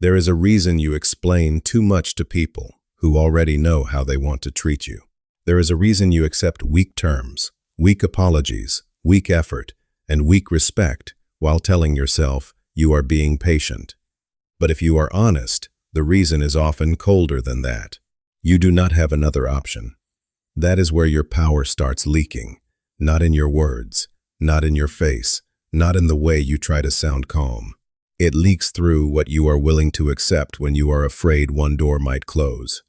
There is a reason you explain too much to people who already know how they want to treat you. There is a reason you accept weak terms, weak apologies, weak effort, and weak respect while telling yourself you are being patient. But if you are honest, the reason is often colder than that. You do not have another option. That is where your power starts leaking, not in your words, not in your face, not in the way you try to sound calm. It leaks through what you are willing to accept when you are afraid one door might close.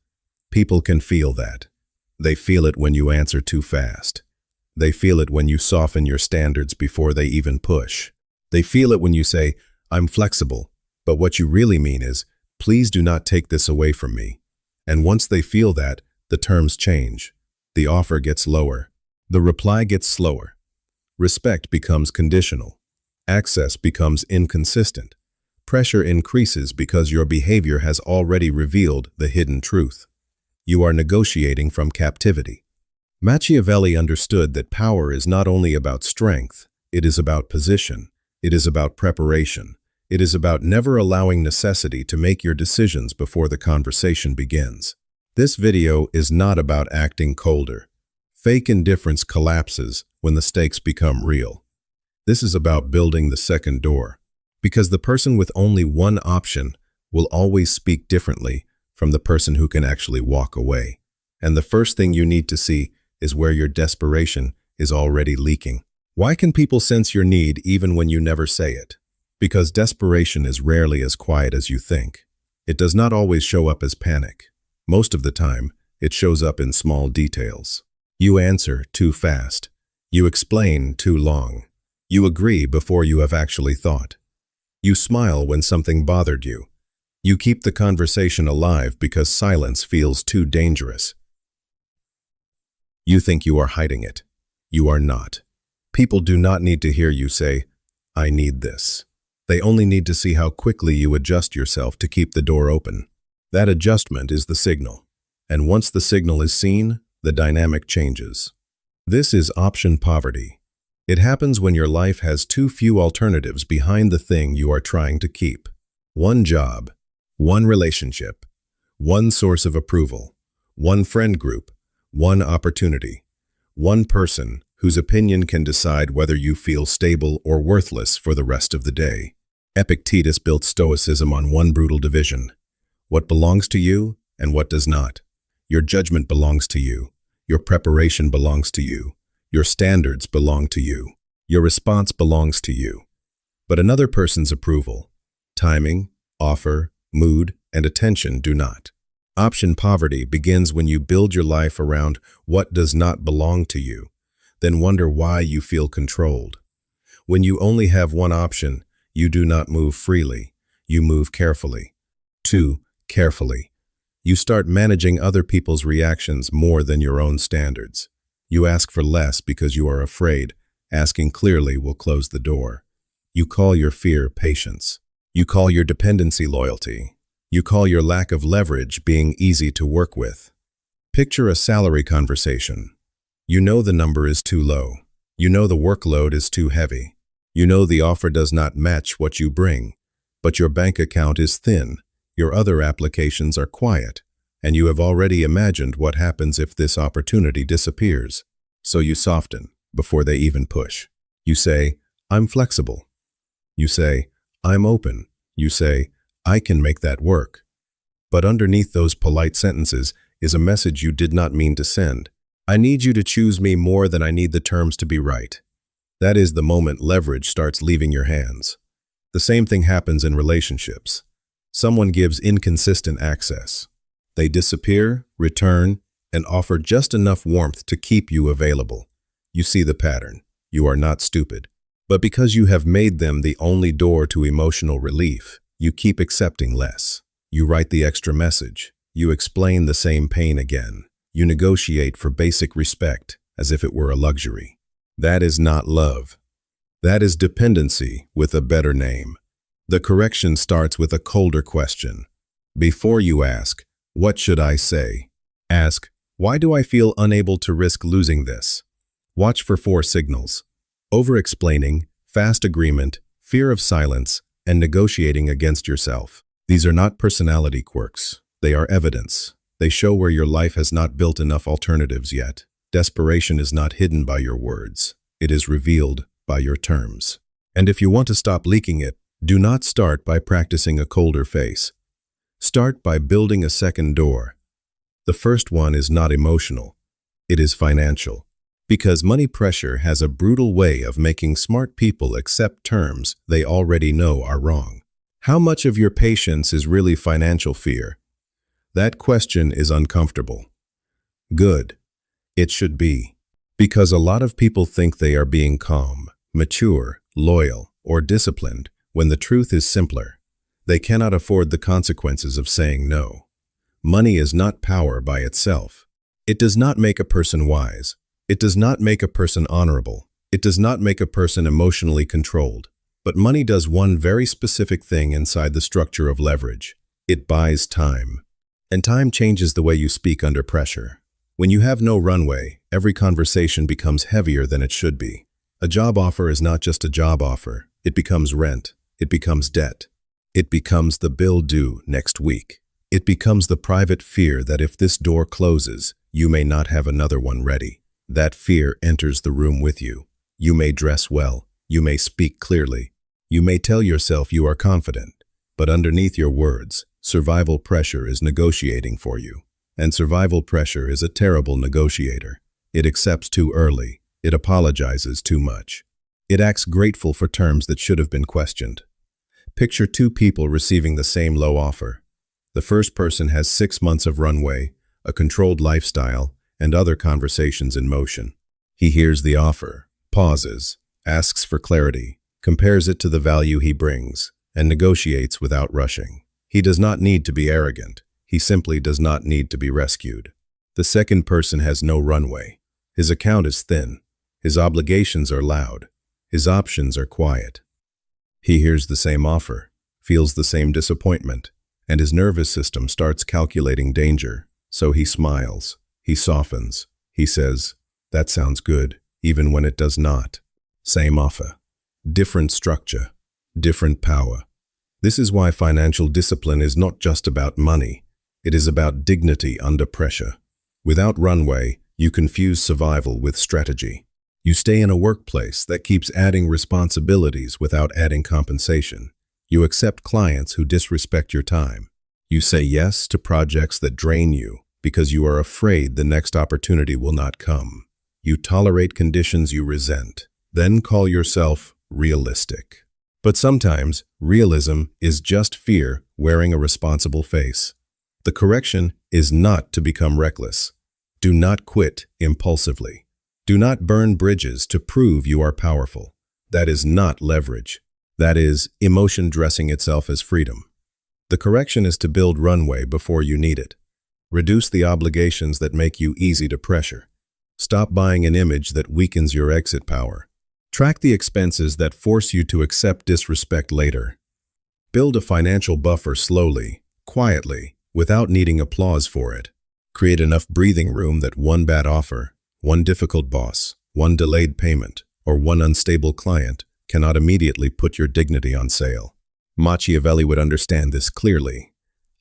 People can feel that. They feel it when you answer too fast. They feel it when you soften your standards before they even push. They feel it when you say, "I'm flexible," but what you really mean is, "Please do not take this away from me." And once they feel that, the terms change. The offer gets lower. The reply gets slower. Respect becomes conditional. Access becomes inconsistent. Pressure increases because your behavior has already revealed the hidden truth. You are negotiating from captivity. Machiavelli understood that power is not only about strength, it is about position, it is about preparation, it is about never allowing necessity to make your decisions before the conversation begins. This video is not about acting colder. Fake indifference collapses when the stakes become real. This is about building the second door, because the person with only one option will always speak differently from the person who can actually walk away. And the first thing you need to see is where your desperation is already leaking. Why can people sense your need even when you never say it? Because desperation is rarely as quiet as you think. It does not always show up as panic. Most of the time, it shows up in small details. You answer too fast. You explain too long. You agree before you have actually thought. You smile when something bothered you. You keep the conversation alive because silence feels too dangerous. You think you are hiding it. You are not. People do not need to hear you say, "I need this." They only need to see how quickly you adjust yourself to keep the door open. That adjustment is the signal. And once the signal is seen, the dynamic changes. This is option poverty. It happens when your life has too few alternatives behind the thing you are trying to keep. One job, one relationship, one source of approval, one friend group, one opportunity, one person whose opinion can decide whether you feel stable or worthless for the rest of the day. Epictetus built Stoicism on one brutal division: what belongs to you and what does not. Your judgment belongs to you. Your preparation belongs to you. Your standards belong to you. Your response belongs to you. But another person's approval, timing, offer, mood, and attention do not. Option poverty begins when you build your life around what does not belong to you, then wonder why you feel controlled. When you only have one option, you do not move freely. You move carefully. Too carefully. You start managing other people's reactions more than your own standards. You ask for less because you are afraid. Asking clearly will close the door. You call your fear patience. You call your dependency loyalty. You call your lack of leverage being easy to work with. Picture a salary conversation. You know the number is too low. You know the workload is too heavy. You know the offer does not match what you bring, but your bank account is thin. Your other applications are quiet, and you have already imagined what happens if this opportunity disappears. So you soften before they even push. You say, "I'm flexible." You say, "I'm open." You say, "I can make that work." But underneath those polite sentences is a message you did not mean to send. I need you to choose me more than I need the terms to be right. That is the moment leverage starts leaving your hands. The same thing happens in relationships. Someone gives inconsistent access. They disappear, return, and offer just enough warmth to keep you available. You see the pattern. You are not stupid. But because you have made them the only door to emotional relief, you keep accepting less. You write the extra message. You explain the same pain again. You negotiate for basic respect as if it were a luxury. That is not love. That is dependency with a better name. The correction starts with a colder question. Before you ask, "What should I say?" ask, "Why do I feel unable to risk losing this?" Watch for 4 signals: over-explaining, fast agreement, fear of silence, and negotiating against yourself. These are not personality quirks. They are evidence. They show where your life has not built enough alternatives yet. Desperation is not hidden by your words. It is revealed by your terms. And if you want to stop leaking it, do not start by practicing a colder face. Start by building a second door. The first one is not emotional. It is financial. Because money pressure has a brutal way of making smart people accept terms they already know are wrong. How much of your patience is really financial fear? That question is uncomfortable. Good. It should be. Because a lot of people think they are being calm, mature, loyal, or disciplined when the truth is simpler. They cannot afford the consequences of saying no. Money is not power by itself. It does not make a person wise. It does not make a person honorable. It does not make a person emotionally controlled. But money does one very specific thing inside the structure of leverage. It buys time. And time changes the way you speak under pressure. When you have no runway, every conversation becomes heavier than it should be. A job offer is not just a job offer. It becomes rent. It becomes debt. It becomes the bill due next week. It becomes the private fear that if this door closes, you may not have another one ready. That fear enters the room with you. You may dress well. You may speak clearly. You may tell yourself you are confident. But underneath your words, survival pressure is negotiating for you. And survival pressure is a terrible negotiator. It accepts too early. It apologizes too much. It acts grateful for terms that should have been questioned. Picture two people receiving the same low offer. The first person has 6 months of runway, a controlled lifestyle, and other conversations in motion. He hears the offer, pauses, asks for clarity, compares it to the value he brings, and negotiates without rushing. He does not need to be arrogant. He simply does not need to be rescued. The second person has no runway. His account is thin. His obligations are loud. His options are quiet. He hears the same offer, feels the same disappointment, and his nervous system starts calculating danger. So he smiles. He softens. He says, "That sounds good," even when it does not. Same offer. Different structure. Different power. This is why financial discipline is not just about money. It is about dignity under pressure. Without runway, you confuse survival with strategy. You stay in a workplace that keeps adding responsibilities without adding compensation. You accept clients who disrespect your time. You say yes to projects that drain you because you are afraid the next opportunity will not come. You tolerate conditions you resent, then call yourself realistic. But sometimes, realism is just fear wearing a responsible face. The correction is not to become reckless. Do not quit impulsively. Do not burn bridges to prove you are powerful. That is not leverage. That is emotion dressing itself as freedom. The correction is to build runway before you need it. Reduce the obligations that make you easy to pressure. Stop buying an image that weakens your exit power. Track the expenses that force you to accept disrespect later. Build a financial buffer slowly, quietly, without needing applause for it. Create enough breathing room that one bad offer, one difficult boss, one delayed payment, or one unstable client cannot immediately put your dignity on sale. Machiavelli would understand this clearly.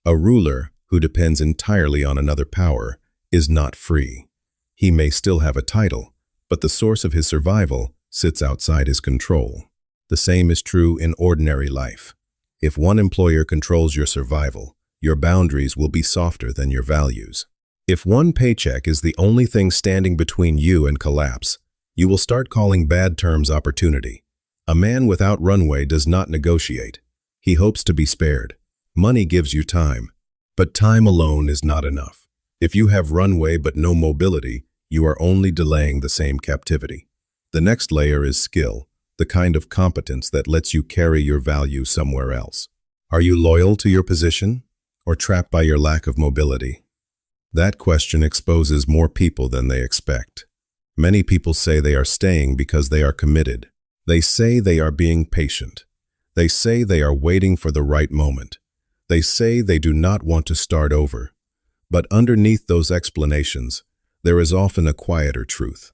A ruler who depends entirely on another power is not free. He may still have a title, but the source of his survival sits outside his control. The same is true in ordinary life. If one employer controls your survival, your boundaries will be softer than your values. If one paycheck is the only thing standing between you and collapse, you will start calling bad terms opportunity. A man without runway does not negotiate. He hopes to be spared. Money gives you time, but time alone is not enough. If you have runway but no mobility, you are only delaying the same captivity. The next layer is skill, the kind of competence that lets you carry your value somewhere else. Are you loyal to your position or trapped by your lack of mobility? That question exposes more people than they expect. Many people say they are staying because they are committed. They say they are being patient. They say they are waiting for the right moment. They say they do not want to start over. But underneath those explanations, there is often a quieter truth.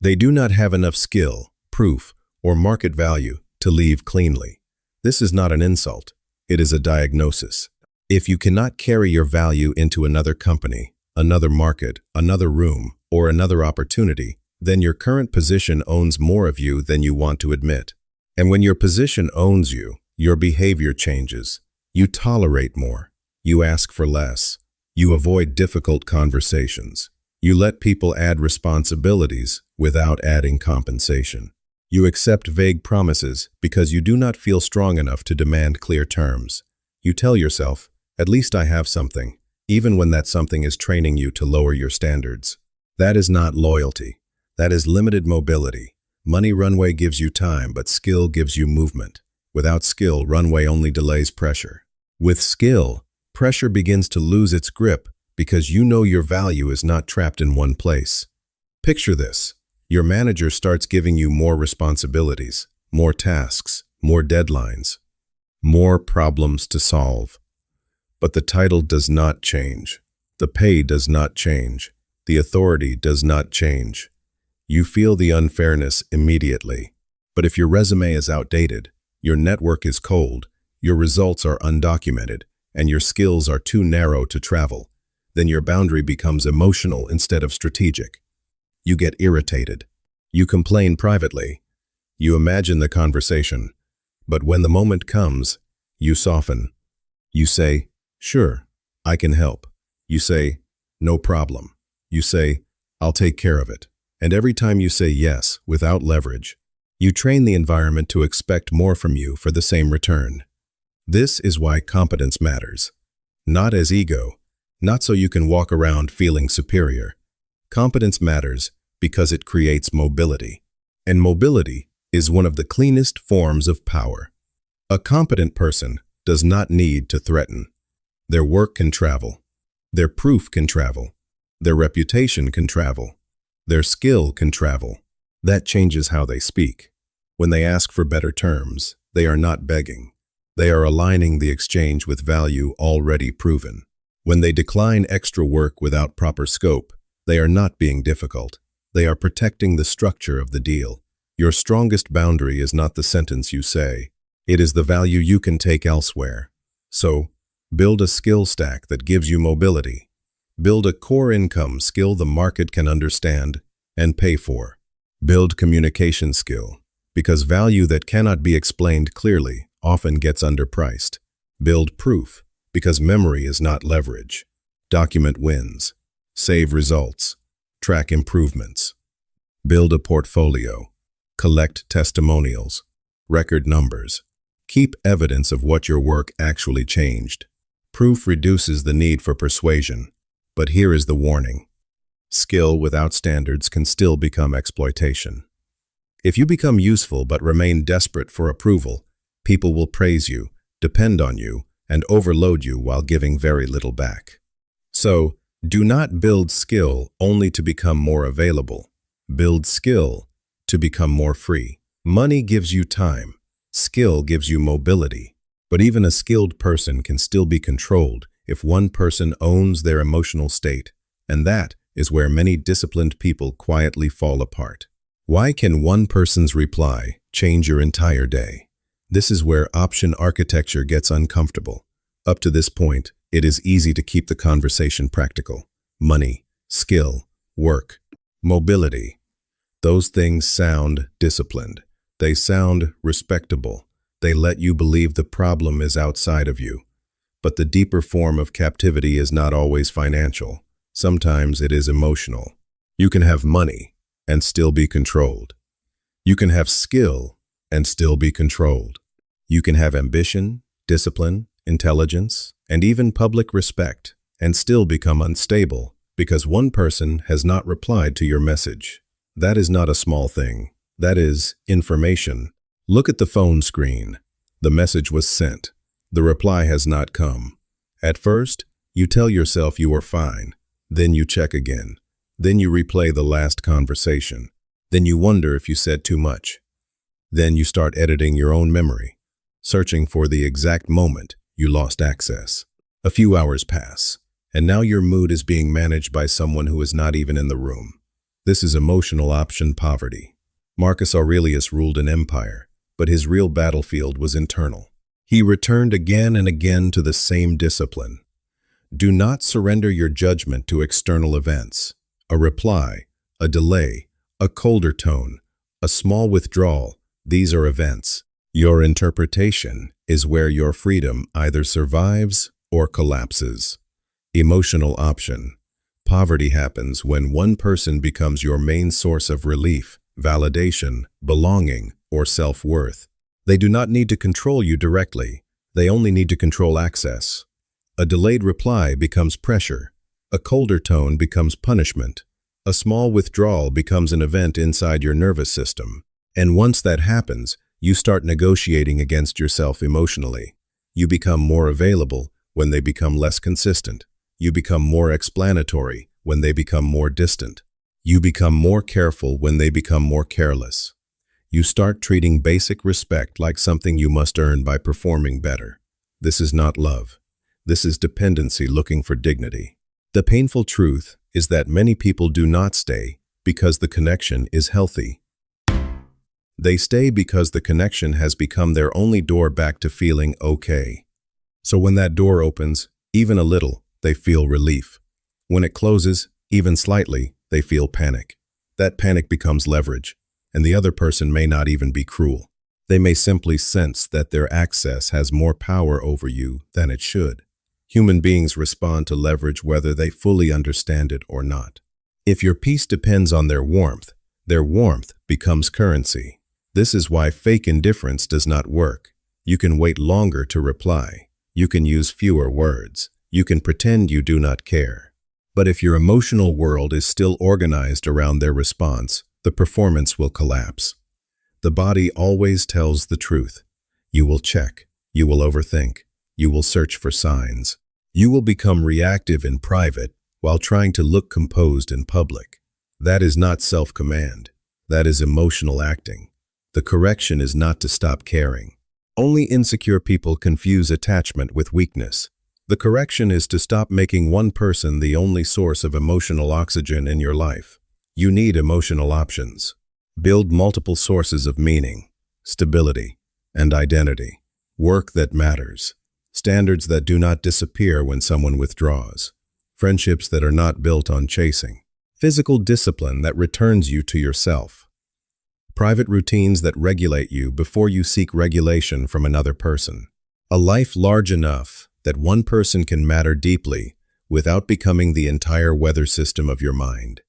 They do not have enough skill, proof, or market value to leave cleanly. This is not an insult. It is a diagnosis. If you cannot carry your value into another company, another market, another room, or another opportunity, then your current position owns more of you than you want to admit. And when your position owns you, your behavior changes. You tolerate more. You ask for less. You avoid difficult conversations. You let people add responsibilities without adding compensation. You accept vague promises because you do not feel strong enough to demand clear terms. You tell yourself, at least I have something, even when that something is training you to lower your standards. That is not loyalty. That is limited mobility. Money Runway gives you time, but skill gives you movement. Without skill, Runway only delays pressure. With skill, pressure begins to lose its grip because you know your value is not trapped in one place. Picture this. Your manager starts giving you more responsibilities, more tasks, more deadlines, more problems to solve. But the title does not change. The pay does not change. The authority does not change. You feel the unfairness immediately. But if your resume is outdated, your network is cold, your results are undocumented, and your skills are too narrow to travel, then your boundary becomes emotional instead of strategic. You get irritated. You complain privately. You imagine the conversation. But when the moment comes, you soften. You say, "Sure, I can help." You say, "No problem." You say, "I'll take care of it." And every time you say yes, without leverage, you train the environment to expect more from you for the same return. This is why competence matters. Not as ego, not so you can walk around feeling superior. Competence matters because it creates mobility. And mobility is one of the cleanest forms of power. A competent person does not need to threaten. Their work can travel. Their proof can travel. Their reputation can travel. Their skill can travel. That changes how they speak. When they ask for better terms, they are not begging. They are aligning the exchange with value already proven. When they decline extra work without proper scope, they are not being difficult. They are protecting the structure of the deal. Your strongest boundary is not the sentence you say. It is the value you can take elsewhere. So, build a skill stack that gives you mobility. Build a core income skill the market can understand and pay for. Build communication skill, because value that cannot be explained clearly often gets underpriced. Build proof, because memory is not leverage. Document wins. Save results. Track improvements. Build a portfolio. Collect testimonials. Record numbers. Keep evidence of what your work actually changed. Proof reduces the need for persuasion. But here is the warning. Skill without standards can still become exploitation. If you become useful but remain desperate for approval, people will praise you, depend on you, and overload you while giving very little back. So, do not build skill only to become more available. Build skill to become more free. Money gives you time. Skill gives you mobility. But even a skilled person can still be controlled if one person owns their emotional state, and that is where many disciplined people quietly fall apart. Why can one person's reply change your entire day? This is where option architecture gets uncomfortable. Up to this point, it is easy to keep the conversation practical. Money, skill, work, mobility. Those things sound disciplined. They sound respectable. They let you believe the problem is outside of you. But the deeper form of captivity is not always financial. Sometimes it is emotional. You can have money and still be controlled. You can have skill and still be controlled. You can have ambition, discipline, intelligence, and even public respect, and still become unstable because one person has not replied to your message. That is not a small thing. That is information. Look at the phone screen. The message was sent. The reply has not come. At first, you tell yourself you are fine. Then you check again. Then you replay the last conversation. Then you wonder if you said too much. Then you start editing your own memory, searching for the exact moment you lost access. A few hours pass, and now your mood is being managed by someone who is not even in the room. This is emotional option poverty. Marcus Aurelius ruled an empire, but his real battlefield was internal. He returned again and again to the same discipline. Do not surrender your judgment to external events. A reply, a delay, a colder tone, a small withdrawal, these are events. Your interpretation is where your freedom either survives or collapses. Emotional option. Poverty happens when one person becomes your main source of relief, validation, belonging, or self-worth. They do not need to control you directly. They only need to control access. A delayed reply becomes pressure. A colder tone becomes punishment. A small withdrawal becomes an event inside your nervous system. And once that happens, you start negotiating against yourself emotionally. You become more available when they become less consistent. You become more explanatory when they become more distant. You become more careful when they become more careless. You start treating basic respect like something you must earn by performing better. This is not love. This is dependency looking for dignity. The painful truth is that many people do not stay because the connection is healthy. They stay because the connection has become their only door back to feeling okay. So when that door opens, even a little, they feel relief. When it closes, even slightly, they feel panic. That panic becomes leverage, and the other person may not even be cruel. They may simply sense that their access has more power over you than it should. Human beings respond to leverage whether they fully understand it or not. If your peace depends on their warmth becomes currency. This is why fake indifference does not work. You can wait longer to reply. You can use fewer words. You can pretend you do not care. But if your emotional world is still organized around their response, the performance will collapse. The body always tells the truth. You will check. You will overthink. You will search for signs. You will become reactive in private while trying to look composed in public. That is not self-command. That is emotional acting. The correction is not to stop caring. Only insecure people confuse attachment with weakness. The correction is to stop making one person the only source of emotional oxygen in your life. You need emotional options. Build multiple sources of meaning, stability, and identity. Work that matters. Standards that do not disappear when someone withdraws. Friendships that are not built on chasing. Physical discipline that returns you to yourself. Private routines that regulate you before you seek regulation from another person. A life large enough that one person can matter deeply without becoming the entire weather system of your mind.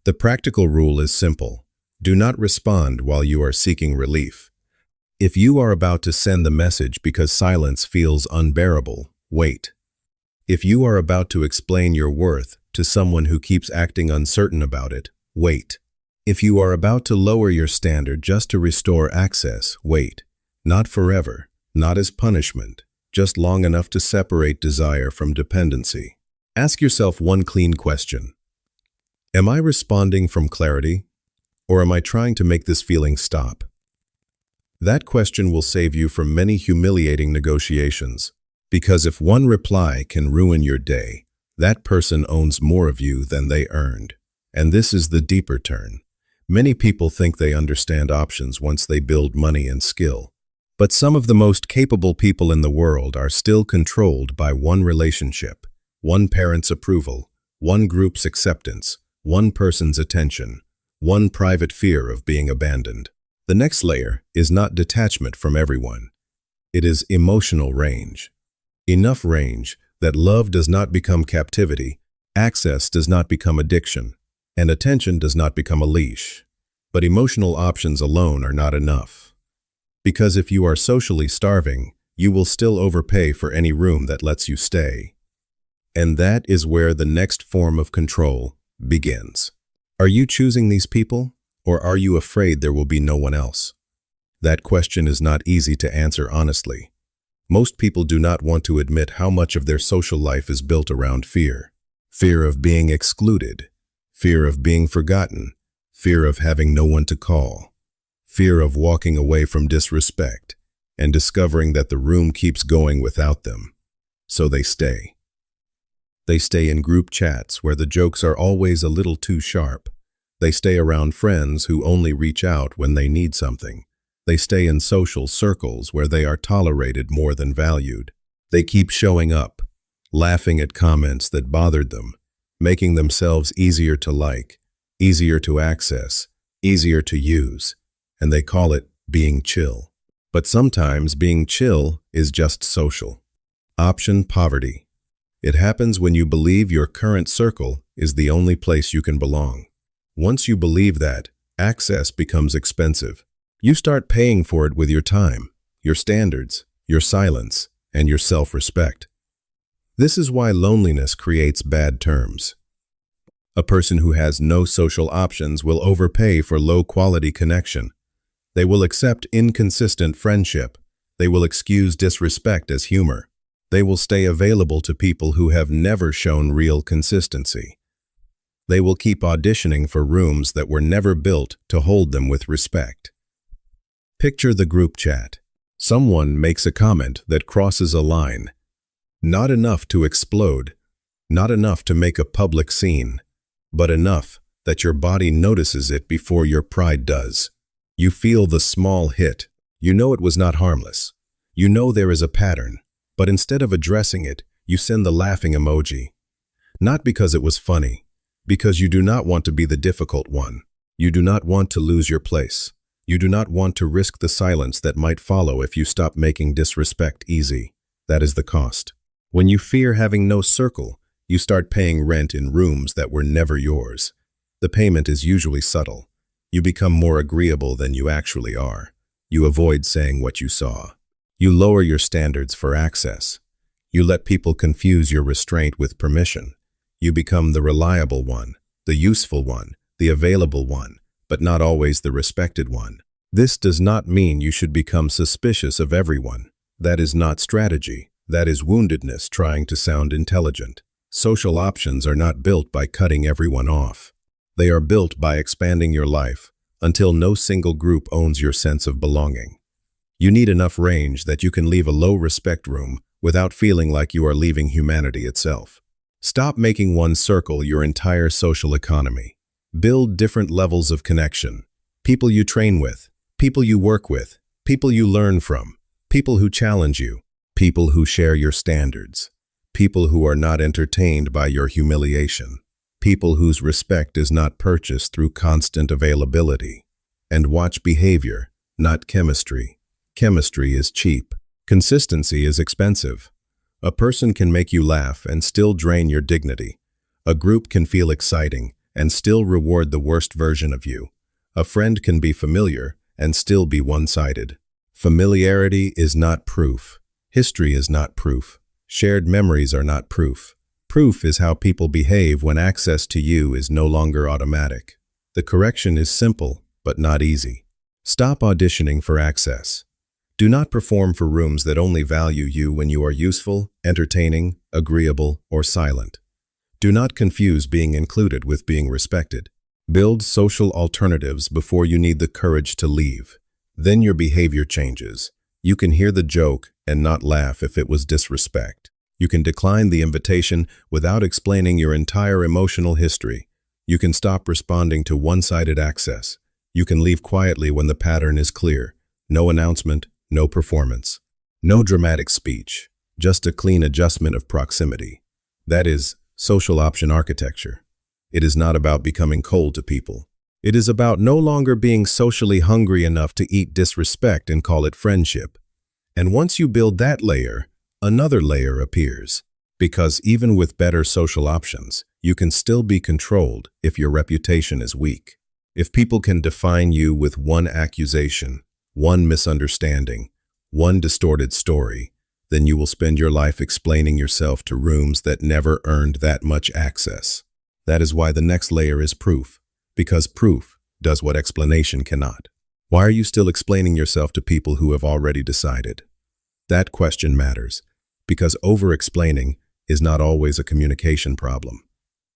The practical rule is simple. Do not respond while you are seeking relief. If you are about to send the message because silence feels unbearable, wait. If you are about to explain your worth to someone who keeps acting uncertain about it, wait. If you are about to lower your standard just to restore access, wait. Not forever, not as punishment, just long enough to separate desire from dependency. Ask yourself one clean question. Am I responding from clarity, or am I trying to make this feeling stop? That question will save you from many humiliating negotiations, because if one reply can ruin your day, that person owns more of you than they earned. And this is the deeper turn. Many people think they understand options once they build money and skill. But some of the most capable people in the world are still controlled by one relationship, one parent's approval, one group's acceptance, one person's attention, one private fear of being abandoned. The next layer is not detachment from everyone. It is emotional range. Enough range that love does not become captivity, access does not become addiction, and attention does not become a leash. But emotional options alone are not enough. Because if you are socially starving, you will still overpay for any room that lets you stay. And that is where the next form of control begins. Are you choosing these people? Or are you afraid there will be no one else? That question is not easy to answer honestly. Most people do not want to admit how much of their social life is built around fear. Fear of being excluded, fear of being forgotten, fear of having no one to call, fear of walking away from disrespect and discovering that the room keeps going without them. So they stay. They stay in group chats where the jokes are always a little too sharp. They stay around friends who only reach out when they need something. They stay in social circles where they are tolerated more than valued. They keep showing up, laughing at comments that bothered them, making themselves easier to like, easier to access, easier to use, and they call it being chill. But sometimes being chill is just social. Option poverty. It happens when you believe your current circle is the only place you can belong. Once you believe that, access becomes expensive. You start paying for it with your time, your standards, your silence, and your self-respect. This is why loneliness creates bad terms. A person who has no social options will overpay for low-quality connection. They will accept inconsistent friendship. They will excuse disrespect as humor. They will stay available to people who have never shown real consistency. They will keep auditioning for rooms that were never built to hold them with respect. Picture the group chat. Someone makes a comment that crosses a line. Not enough to explode, not enough to make a public scene, but enough that your body notices it before your pride does. You feel the small hit. You know it was not harmless. You know there is a pattern. But instead of addressing it, you send the laughing emoji. Not because it was funny, because you do not want to be the difficult one. You do not want to lose your place. You do not want to risk the silence that might follow if you stop making disrespect easy. That is the cost. When you fear having no circle, you start paying rent in rooms that were never yours. The payment is usually subtle. You become more agreeable than you actually are. You avoid saying what you saw. You lower your standards for access. You let people confuse your restraint with permission. You become the reliable one, the useful one, the available one, but not always the respected one. This does not mean you should become suspicious of everyone. That is not strategy. That is woundedness trying to sound intelligent. Social options are not built by cutting everyone off. They are built by expanding your life until no single group owns your sense of belonging. You need enough range that you can leave a low-respect room without feeling like you are leaving humanity itself. Stop making one circle your entire social economy. Build different levels of connection. People you train with, people you work with, people you learn from, people who challenge you, people who share your standards, people who are not entertained by your humiliation, people whose respect is not purchased through constant availability. And watch behavior, not chemistry. Chemistry is cheap. Consistency is expensive. A person can make you laugh and still drain your dignity. A group can feel exciting and still reward the worst version of you. A friend can be familiar and still be one-sided. Familiarity is not proof. History is not proof. Shared memories are not proof. Proof is how people behave when access to you is no longer automatic. The correction is simple, but not easy. Stop auditioning for access. Do not perform for rooms that only value you when you are useful, entertaining, agreeable, or silent. Do not confuse being included with being respected. Build social alternatives before you need the courage to leave. Then your behavior changes. You can hear the joke and not laugh if it was disrespect. You can decline the invitation without explaining your entire emotional history. You can stop responding to one-sided access. You can leave quietly when the pattern is clear. No announcement, no performance. No dramatic speech, just a clean adjustment of proximity. That is social option architecture. It is not about becoming cold to people. It is about no longer being socially hungry enough to eat disrespect and call it friendship. And once you build that layer, another layer appears. Because even with better social options, you can still be controlled if your reputation is weak. If people can define you with one accusation, one misunderstanding, one distorted story, then you will spend your life explaining yourself to rooms that never earned that much access. That is why the next layer is proof, because proof does what explanation cannot. Why are you still explaining yourself to people who have already decided? That question matters, because over-explaining is not always a communication problem.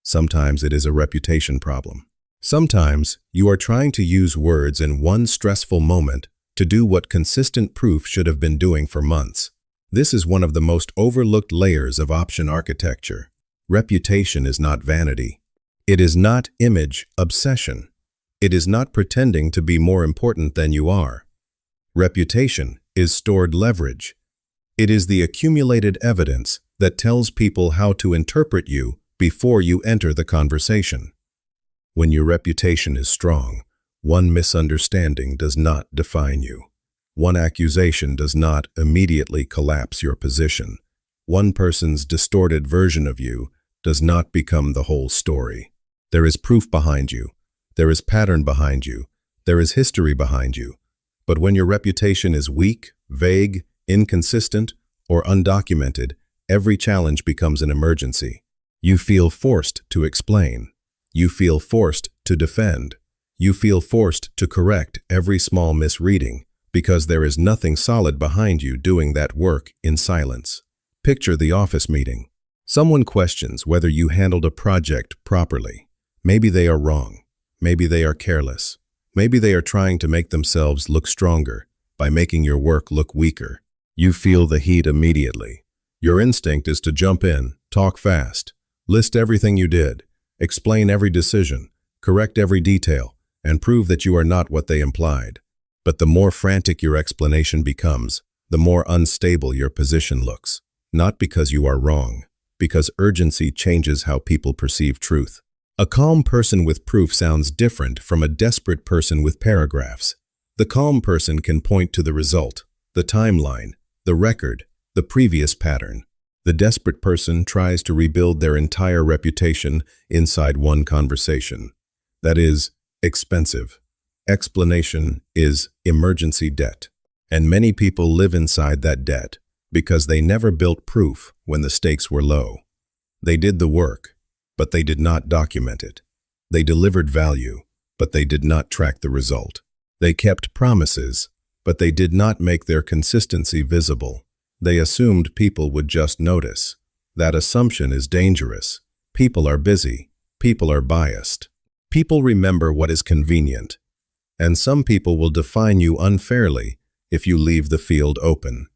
Sometimes it is a reputation problem. Sometimes you are trying to use words in one stressful moment to do what consistent proof should have been doing for months. This is one of the most overlooked layers of option architecture. Reputation is not vanity. It is not image obsession. It is not pretending to be more important than you are. Reputation is stored leverage. It is the accumulated evidence that tells people how to interpret you before you enter the conversation. When your reputation is strong, one misunderstanding does not define you. One accusation does not immediately collapse your position. One person's distorted version of you does not become the whole story. There is proof behind you. There is pattern behind you. There is history behind you. But when your reputation is weak, vague, inconsistent, or undocumented, every challenge becomes an emergency. You feel forced to explain. You feel forced to defend. You feel forced to correct every small misreading because there is nothing solid behind you doing that work in silence. Picture the office meeting. Someone questions whether you handled a project properly. Maybe they are wrong. Maybe they are careless. Maybe they are trying to make themselves look stronger by making your work look weaker. You feel the heat immediately. Your instinct is to jump in, talk fast, list everything you did, explain every decision, correct every detail, and prove that you are not what they implied. But the more frantic your explanation becomes, the more unstable your position looks. Not because you are wrong, because urgency changes how people perceive truth. A calm person with proof sounds different from a desperate person with paragraphs. The calm person can point to the result, the timeline, the record, the previous pattern. The desperate person tries to rebuild their entire reputation inside one conversation. That is expensive. Explanation is emergency debt. And many people live inside that debt because they never built proof when the stakes were low. They did the work, but they did not document it. They delivered value, but they did not track the result. They kept promises, but they did not make their consistency visible. They assumed people would just notice. That assumption is dangerous. People are busy. People are biased. People remember what is convenient. And some people will define you unfairly if you leave the field open.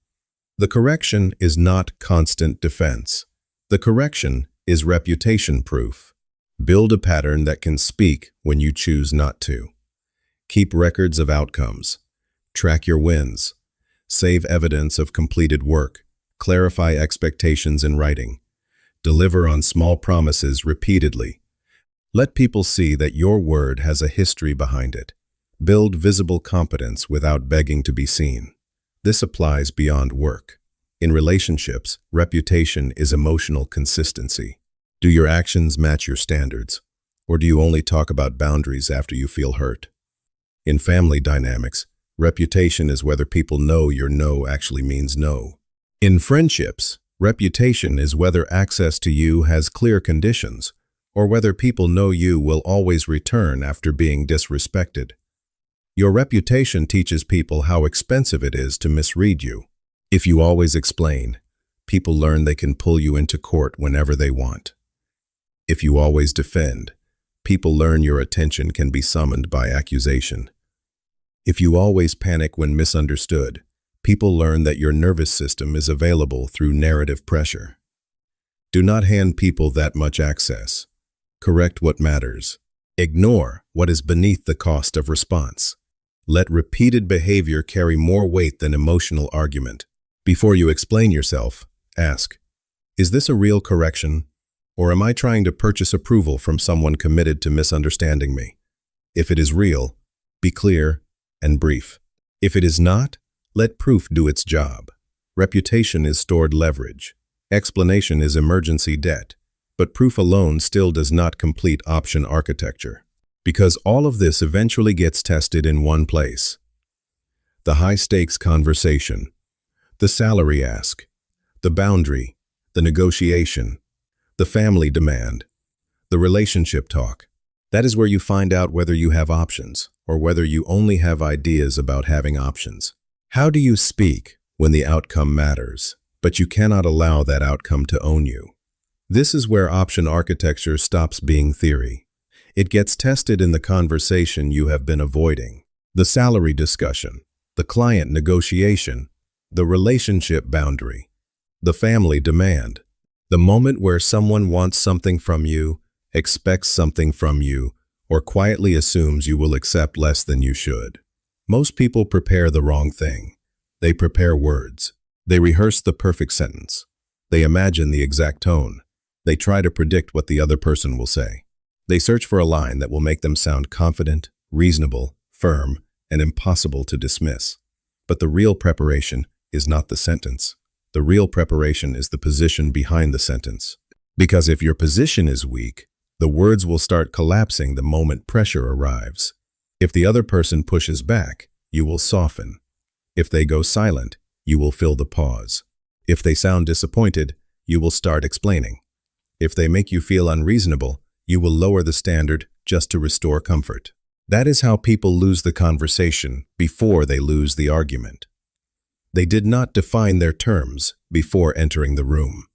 The correction is not constant defense. The correction is reputation proof. Build a pattern that can speak when you choose not to. Keep records of outcomes. Track your wins. Save evidence of completed work. Clarify expectations in writing. Deliver on small promises repeatedly. Let people see that your word has a history behind it. Build visible competence without begging to be seen. This applies beyond work. In relationships, reputation is emotional consistency. Do your actions match your standards? Or do you only talk about boundaries after you feel hurt? In family dynamics, reputation is whether people know your no actually means no. In friendships, reputation is whether access to you has clear conditions, or whether people know you will always return after being disrespected. Your reputation teaches people how expensive it is to misread you. If you always explain, people learn they can pull you into court whenever they want. If you always defend, people learn your attention can be summoned by accusation. If you always panic when misunderstood, people learn that your nervous system is available through narrative pressure. Do not hand people that much access. Correct what matters. Ignore what is beneath the cost of response. Let repeated behavior carry more weight than emotional argument. Before you explain yourself, ask, is this a real correction, or am I trying to purchase approval from someone committed to misunderstanding me? If it is real, be clear and brief. If it is not, let proof do its job. Reputation is stored leverage. Explanation is emergency debt. But proof alone still does not complete option architecture. Because all of this eventually gets tested in one place. The high-stakes conversation, the salary ask, the boundary, the negotiation, the family demand, the relationship talk. That is where you find out whether you have options or whether you only have ideas about having options. How do you speak when the outcome matters, but you cannot allow that outcome to own you? This is where option architecture stops being theory. It gets tested in the conversation you have been avoiding. The salary discussion, the client negotiation, the relationship boundary, the family demand. The moment where someone wants something from you, expects something from you, or quietly assumes you will accept less than you should. Most people prepare the wrong thing. They prepare words. They rehearse the perfect sentence. They imagine the exact tone. They try to predict what the other person will say. They search for a line that will make them sound confident, reasonable, firm, and impossible to dismiss. But the real preparation is not the sentence. The real preparation is the position behind the sentence. Because if your position is weak, the words will start collapsing the moment pressure arrives. If the other person pushes back, you will soften. If they go silent, you will fill the pause. If they sound disappointed, you will start explaining. If they make you feel unreasonable, you will lower the standard just to restore comfort. That is how people lose the conversation before they lose the argument. They did not define their terms before entering the room.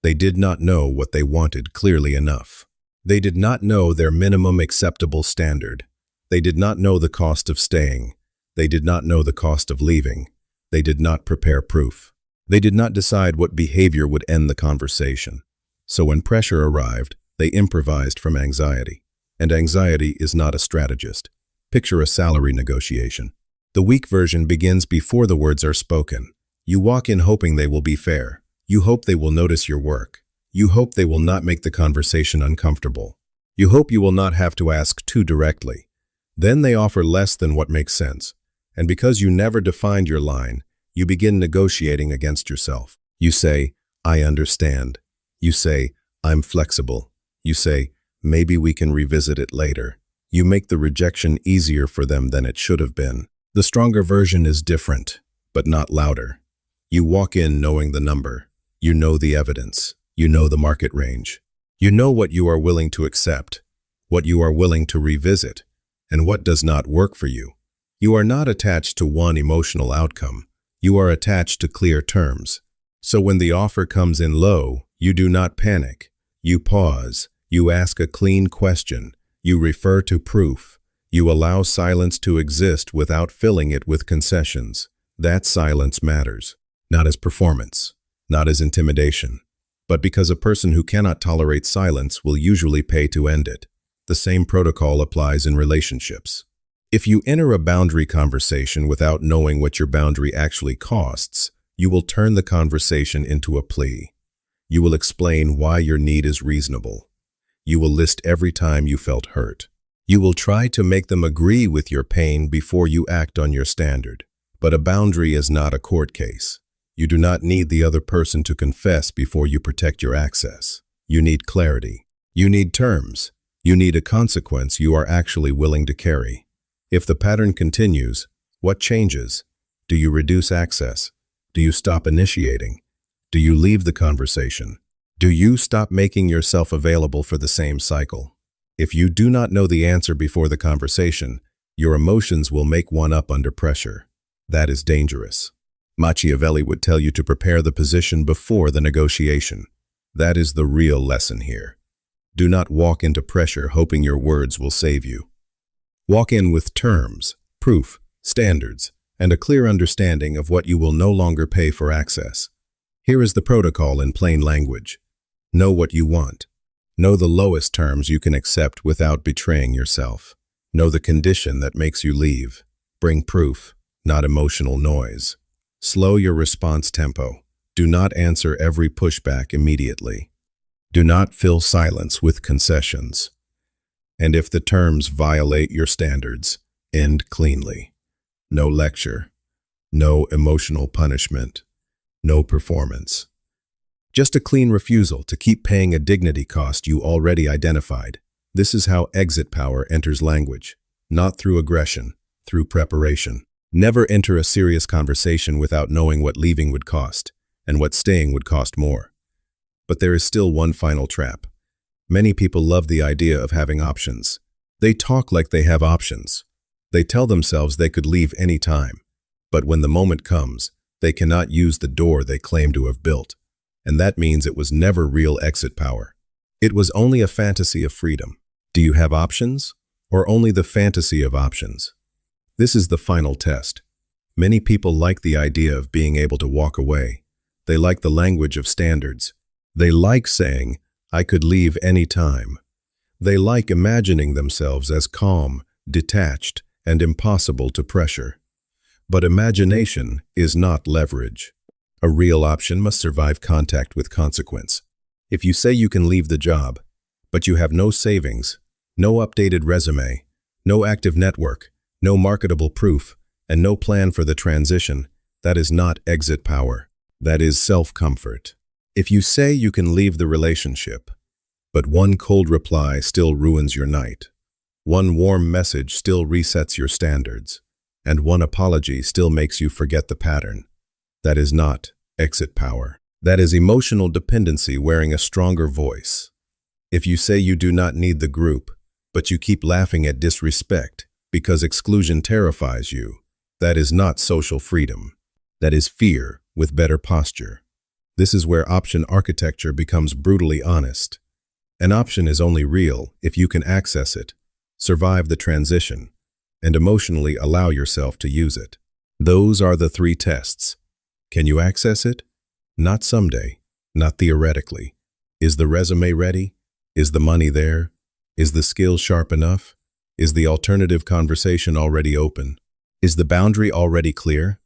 They did not know what they wanted clearly enough. They did not know their minimum acceptable standard. They did not know the cost of staying. They did not know the cost of leaving. They did not prepare proof. They did not decide what behavior would end the conversation. So when pressure arrived, they improvised from anxiety. And anxiety is not a strategist. Picture a salary negotiation. The weak version begins before the words are spoken. You walk in hoping they will be fair. You hope they will notice your work. You hope they will not make the conversation uncomfortable. You hope you will not have to ask too directly. Then they offer less than what makes sense. And because you never defined your line, you begin negotiating against yourself. You say, I understand. You say, I'm flexible. You say, maybe we can revisit it later. You make the rejection easier for them than it should have been. The stronger version is different, but not louder. You walk in knowing the number. You know the evidence. You know the market range. You know what you are willing to accept, what you are willing to revisit, and what does not work for you. You are not attached to one emotional outcome. You are attached to clear terms. So when the offer comes in low, you do not panic. You pause. You ask a clean question. You refer to proof. You allow silence to exist without filling it with concessions. That silence matters, not as performance, not as intimidation, but because a person who cannot tolerate silence will usually pay to end it. The same protocol applies in relationships. If you enter a boundary conversation without knowing what your boundary actually costs, you will turn the conversation into a plea. You will explain why your need is reasonable. You will list every time you felt hurt. You will try to make them agree with your pain before you act on your standard. But a boundary is not a court case. You do not need the other person to confess before you protect your access. You need clarity. You need terms. You need a consequence you are actually willing to carry. If the pattern continues, what changes? Do you reduce access? Do you stop initiating? Do you leave the conversation? Do you stop making yourself available for the same cycle? If you do not know the answer before the conversation, your emotions will make one up under pressure. That is dangerous. Machiavelli would tell you to prepare the position before the negotiation. That is the real lesson here. Do not walk into pressure hoping your words will save you. Walk in with terms, proof, standards, and a clear understanding of what you will no longer pay for access. Here is the protocol in plain language. Know what you want. Know the lowest terms you can accept without betraying yourself. Know the condition that makes you leave. Bring proof, not emotional noise. Slow your response tempo. Do not answer every pushback immediately. Do not fill silence with concessions. And if the terms violate your standards, end cleanly. No lecture. No emotional punishment. No performance. Just a clean refusal to keep paying a dignity cost you already identified. This is how exit power enters language. Not through aggression, through preparation. Never enter a serious conversation without knowing what leaving would cost, and what staying would cost more. But there is still one final trap. Many people love the idea of having options. They talk like they have options. They tell themselves they could leave any time. But when the moment comes, they cannot use the door they claim to have built. And that means it was never real exit power. It was only a fantasy of freedom. Do you have options, or only the fantasy of options? This is the final test. Many people like the idea of being able to walk away. They like the language of standards. They like saying, I could leave any time. They like imagining themselves as calm, detached, and impossible to pressure. But imagination is not leverage. A real option must survive contact with consequence. If you say you can leave the job, but you have no savings, no updated resume, no active network, no marketable proof, and no plan for the transition, that is not exit power. That is self-comfort. If you say you can leave the relationship, but one cold reply still ruins your night, one warm message still resets your standards, and one apology still makes you forget the pattern, that is not exit power. That is emotional dependency wearing a stronger voice. If you say you do not need the group, but you keep laughing at disrespect because exclusion terrifies you, that is not social freedom. That is fear with better posture. This is where option architecture becomes brutally honest. An option is only real if you can access it, survive the transition, and emotionally allow yourself to use it. Those are the 3 tests. Can you access it? Not someday, not theoretically. Is the resume ready? Is the money there? Is the skill sharp enough? Is the alternative conversation already open? Is the boundary already clear?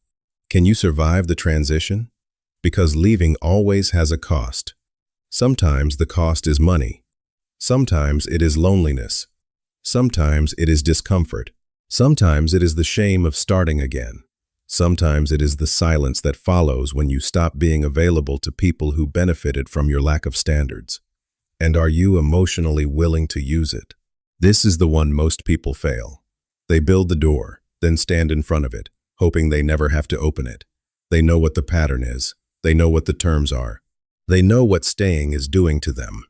Can you survive the transition? Because leaving always has a cost. Sometimes the cost is money. Sometimes it is loneliness. Sometimes it is discomfort. Sometimes it is the shame of starting again. Sometimes it is the silence that follows when you stop being available to people who benefited from your lack of standards. And are you emotionally willing to use it? This is the one most people fail. They build the door, then stand in front of it, hoping they never have to open it. They know what the pattern is. They know what the terms are. They know what staying is doing to them.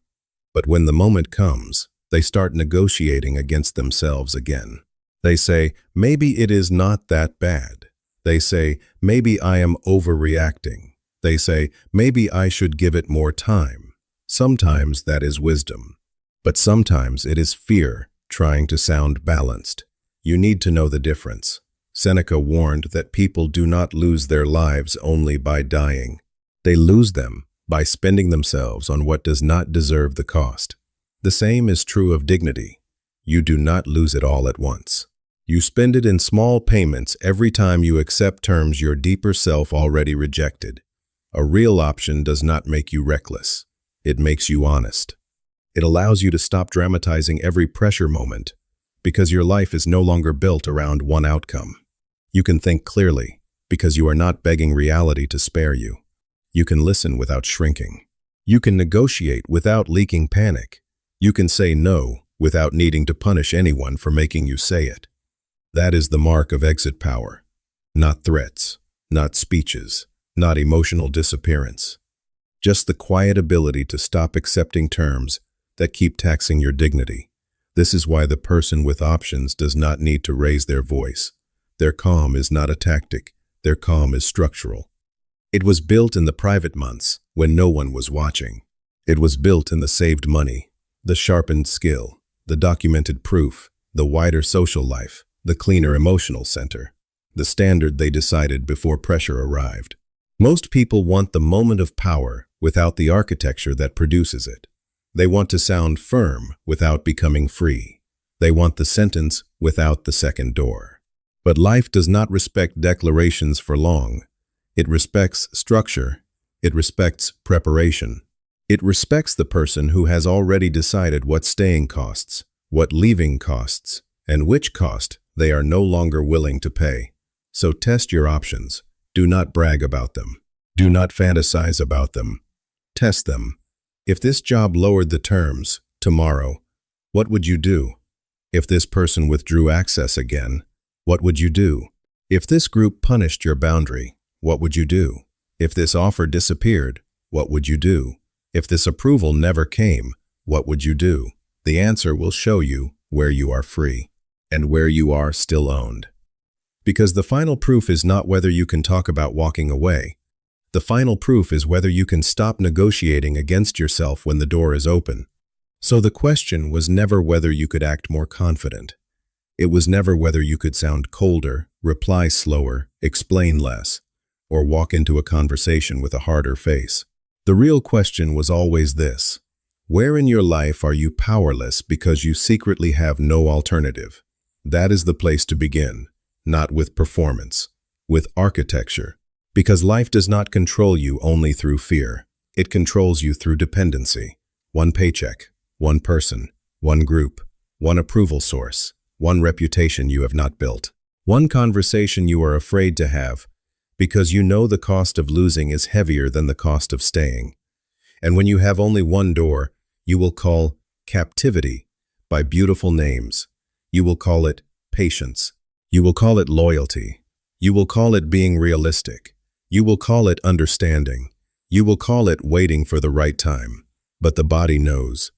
But when the moment comes, they start negotiating against themselves again. They say, maybe it is not that bad. They say, maybe I am overreacting. They say, maybe I should give it more time. Sometimes that is wisdom. But sometimes it is fear trying to sound balanced. You need to know the difference. Seneca warned that people do not lose their lives only by dying. They lose them by spending themselves on what does not deserve the cost. The same is true of dignity. You do not lose it all at once. You spend it in small payments every time you accept terms your deeper self already rejected. A real option does not make you reckless. It makes you honest. It allows you to stop dramatizing every pressure moment because your life is no longer built around one outcome. You can think clearly because you are not begging reality to spare you. You can listen without shrinking. You can negotiate without leaking panic. You can say no without needing to punish anyone for making you say it. That is the mark of exit power. Not threats, not speeches, not emotional disappearance. Just the quiet ability to stop accepting terms that keep taxing your dignity. This is why the person with options does not need to raise their voice. Their calm is not a tactic. Their calm is structural. It was built in the private months when no one was watching. It was built in the saved money, the sharpened skill, the documented proof, the wider social life, the cleaner emotional center, the standard they decided before pressure arrived. Most people want the moment of power without the architecture that produces it. They want to sound firm without becoming free. They want the sentence without the second door. But life does not respect declarations for long. It respects structure. It respects preparation. It respects the person who has already decided what staying costs, what leaving costs, and which cost they are no longer willing to pay. So test your options. Do not brag about them. Do not fantasize about them. Test them. If this job lowered the terms tomorrow, what would you do? If this person withdrew access again, what would you do? If this group punished your boundary, what would you do? If this offer disappeared, what would you do? If this approval never came, what would you do? The answer will show you where you are free and where you are still owned. Because the final proof is not whether you can talk about walking away. The final proof is whether you can stop negotiating against yourself when the door is open. So the question was never whether you could act more confident. It was never whether you could sound colder, reply slower, explain less, or walk into a conversation with a harder face. The real question was always this: where in your life are you powerless because you secretly have no alternative? That is the place to begin, not with performance, with architecture. Because life does not control you only through fear. It controls you through dependency. One paycheck, one person, one group, one approval source, one reputation you have not built, one conversation you are afraid to have because you know the cost of losing is heavier than the cost of staying. And when you have only one door, you will call captivity by beautiful names. You will call it patience. You will call it loyalty. You will call it being realistic. You will call it understanding. You will call it waiting for the right time. But the body knows.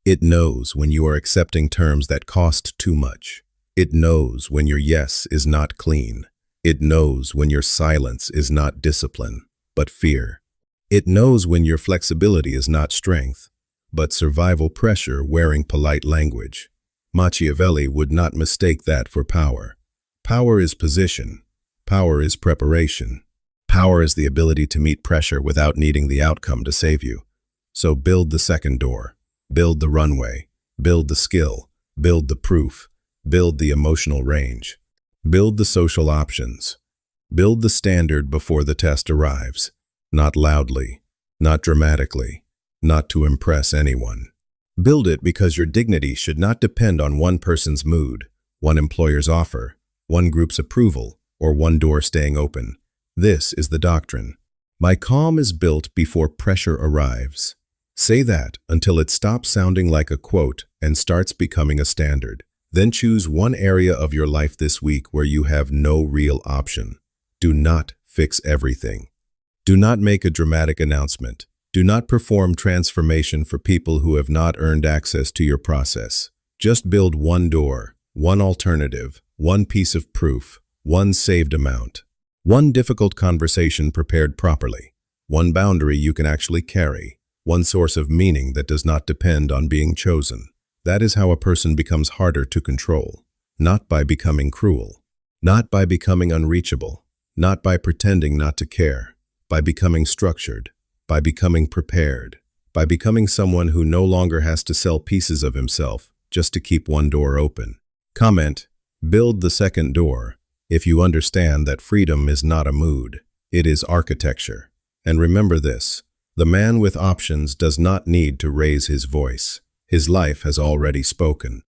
It knows when you are accepting terms that cost too much. It knows when your yes is not clean. It knows when your silence is not discipline, but fear. It knows when your flexibility is not strength, but survival pressure wearing polite language. Machiavelli would not mistake that for power. Power is position. Power is preparation. Power is the ability to meet pressure without needing the outcome to save you. So build the second door. Build the runway. Build the skill. Build the proof. Build the emotional range. Build the social options. Build the standard before the test arrives. Not loudly, not dramatically, not to impress anyone. Build it because your dignity should not depend on one person's mood, one employer's offer, one group's approval, or one door staying open. This is the doctrine. My calm is built before pressure arrives. Say that until it stops sounding like a quote and starts becoming a standard. Then choose one area of your life this week where you have no real option. Do not fix everything. Do not make a dramatic announcement. Do not perform transformation for people who have not earned access to your process. Just build one door, one alternative, one piece of proof, one saved amount, one difficult conversation prepared properly, one boundary you can actually carry, one source of meaning that does not depend on being chosen. That is how a person becomes harder to control, not by becoming cruel, not by becoming unreachable, not by pretending not to care, by becoming structured, by becoming prepared, by becoming someone who no longer has to sell pieces of himself just to keep one door open. Comment, build the second door, if you understand that freedom is not a mood, it is architecture. And remember this, the man with options does not need to raise his voice. His life has already spoken.